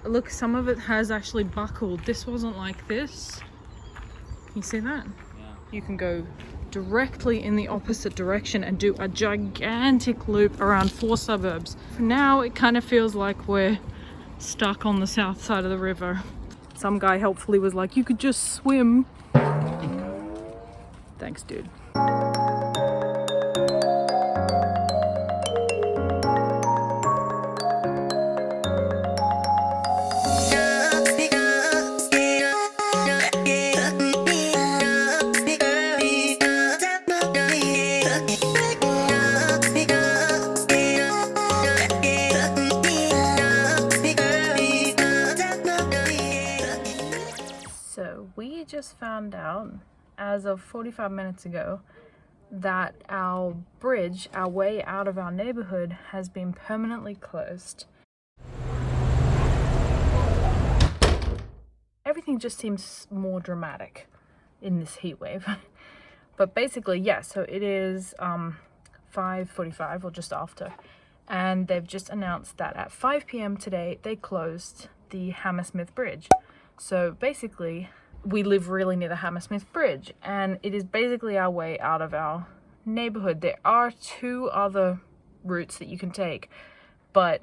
Look, some of it has actually buckled. This wasn't like this. You see that? Yeah. You can go directly in the opposite direction and do a gigantic loop around 4 suburbs. For now, it kind of feels like we're stuck on the south side of the river. Some guy helpfully was like, you could just swim. Thanks, dude. So we just found out, as of 45 minutes ago, that our bridge, our way out of our neighborhood, has been permanently closed. Everything just seems more dramatic in this heat wave. But basically, yeah, so it is 5:45 or just after, and they've just announced that at 5 p.m. today they closed the Hammersmith Bridge. So basically, we live really near the Hammersmith Bridge, and it is basically our way out of our neighborhood. There are 2 other routes that you can take, but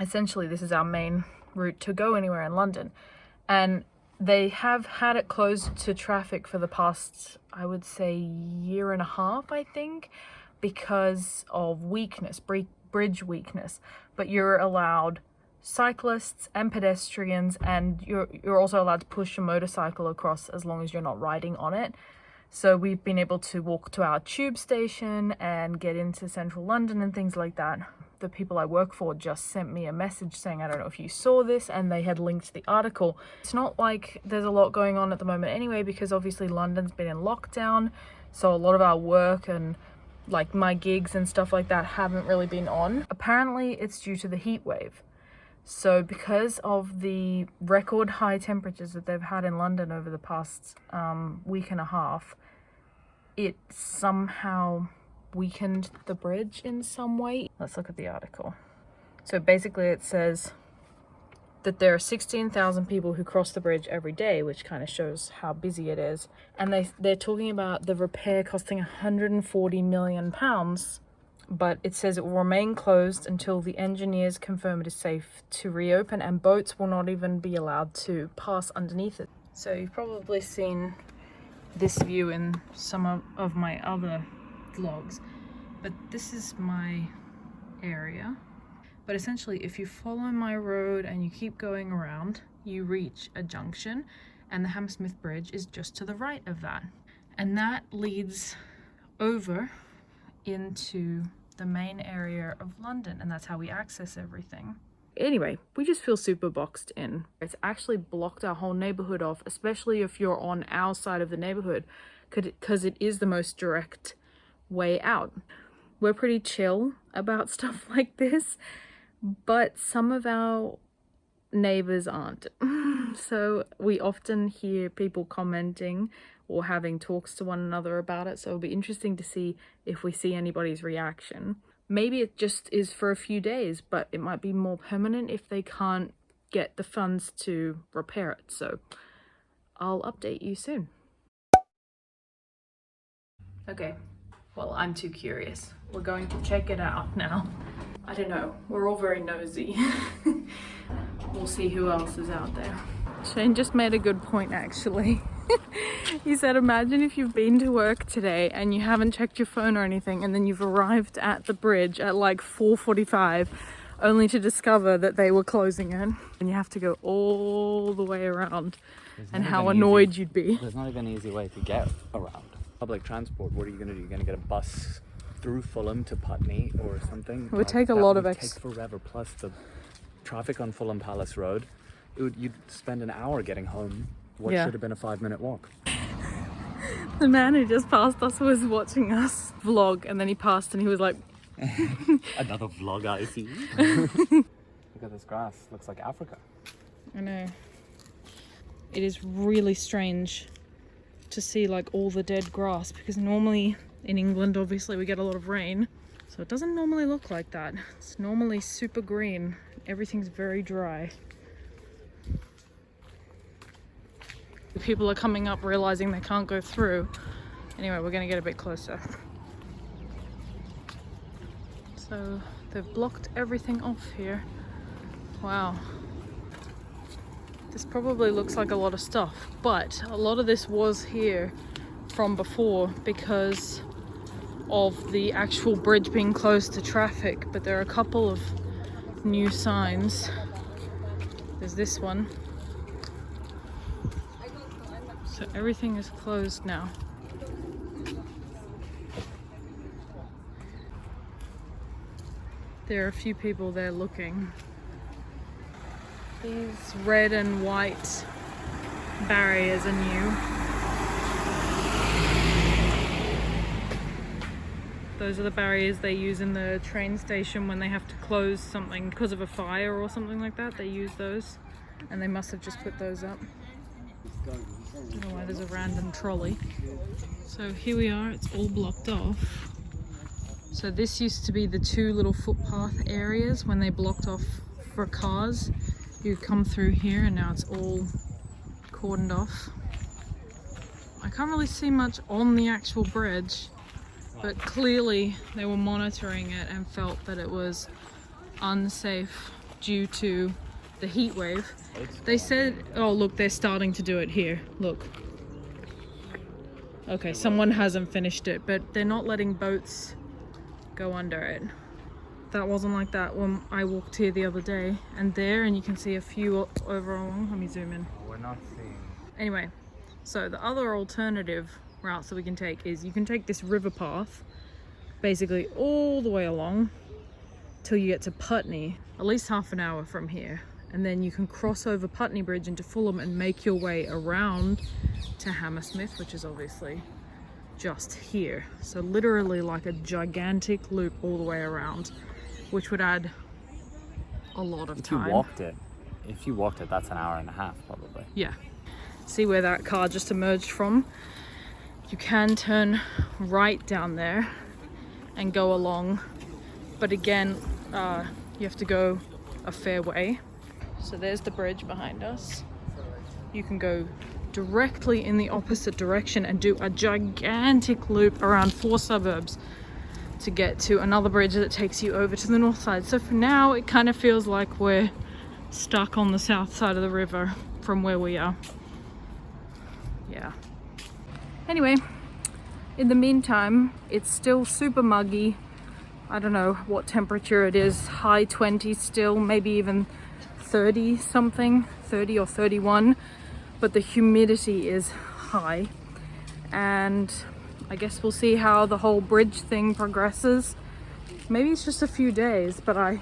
essentially this is our main route to go anywhere in London. And they have had it closed to traffic for the past, I would say, 1.5 years, I think, because of weakness, bridge weakness. But you're allowed cyclists and pedestrians, and you're also allowed to push a motorcycle across as long as you're not riding on it. So we've been able to walk to our tube station and get into central London and things like that. The people I work for just sent me a message saying, I don't know if you saw this, and they had linked the article. It's not like there's a lot going on at the moment anyway, because obviously London's been in lockdown, so a lot of our work and like my gigs and stuff like that haven't really been on. Apparently it's due to the heat wave. So because of the record high temperatures that they've had in London over the past week and a half, it somehow weakened the bridge in some way. Let's look at the article. So basically it says that there are 16,000 people who cross the bridge every day, which kind of shows how busy it is. And they're talking about the repair costing £140 million. But it says it will remain closed until the engineers confirm it is safe to reopen, and boats will not even be allowed to pass underneath it. So you've probably seen this view in some of my other vlogs, but this is my area. But essentially, if you follow my road and you keep going around, you reach a junction, and the Hammersmith Bridge is just to the right of that. And that leads over into the main area of London, and that's how we access everything. Anyway, we just feel super boxed in. It's actually blocked our whole neighborhood off, especially if you're on our side of the neighborhood, because it is the most direct way out. We're pretty chill about stuff like this, but some of our neighbors aren't. So we often hear people commenting or having talks to one another about it, so it'll be interesting to see if we see anybody's reaction. Maybe it just is for a few days, but it might be more permanent if they can't get the funds to repair it. So I'll update you soon. Okay, well, I'm too curious. We're going to check it out now. I don't know, we're all very nosy. We'll see who else is out there. Shane just made a good point, actually. He said, imagine if you've been to work today and you haven't checked your phone or anything, and then you've arrived at the bridge at like 4:45 only to discover that they were closing it, and you have to go all the way around, and how annoyed you'd be. There's not even an easy way to get around. Public transport, what are you going to do? You're going to get a bus through Fulham to Putney or something? It would take a lot of take forever, plus the traffic on Fulham Palace Road. You'd spend an hour getting home. What should have been a 5-minute walk. The man who just passed us was watching us vlog, and then he passed and he was like... Another vlog I see. Look at this grass. Looks like Africa. I know. It is really strange to see like all the dead grass, because normally in England, obviously, we get a lot of rain. So it doesn't normally look like that. It's normally super green. Everything's very dry. People are coming up realizing they can't go through. Anyway, we're gonna get a bit closer. So they've blocked everything off here. Wow. This probably looks like a lot of stuff, but a lot of this was here from before because of the actual bridge being closed to traffic. But there are a couple of new signs. There's this one. So everything is closed now. There are a few people there looking. These red and white barriers are new. Those are the barriers they use in the train station when they have to close something because of a fire or something like that. They use those, and they must have just put those up. I don't know why there's a random trolley. So here we are, it's all blocked off. So this used to be the two little footpath areas when they blocked off for cars. You'd come through here and now it's all cordoned off. I can't really see much on the actual bridge, but clearly they were monitoring it and felt that it was unsafe due to the heat wave. They said, oh look, they're starting to do it here, look. Okay, someone hasn't finished it, but they're not letting boats go under it. That wasn't like that when I walked here the other day, and you can see a few over along. Let me zoom in. We're not seeing. Anyway, so the other alternative routes that we can take is you can take this river path basically all the way along till you get to Putney, at least half an hour from here, and then you can cross over Putney Bridge into Fulham and make your way around to Hammersmith, which is obviously just here. So literally like a gigantic loop all the way around, which would add a lot of time. If you walked it, that's an hour and a half probably. Yeah. See where that car just emerged from? You can turn right down there and go along, but again, you have to go a fair way. So there's the bridge behind us. You can go directly in the opposite direction and do a gigantic loop around 4 suburbs to get to another bridge that takes you over to the north side. So for now, it kind of feels like we're stuck on the south side of the river from where we are. Yeah. Anyway, in the meantime, it's still super muggy. I don't know what temperature it is, high 20s still, maybe even 30 something, 30 or 31, but the humidity is high, and I guess we'll see how the whole bridge thing progresses. Maybe it's just a few days, but I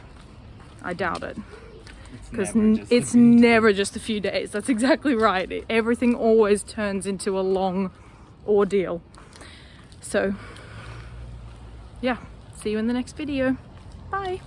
doubt it, because it's never just a few days. That's exactly right. Everything always turns into a long ordeal. So yeah, see you in the next video. Bye.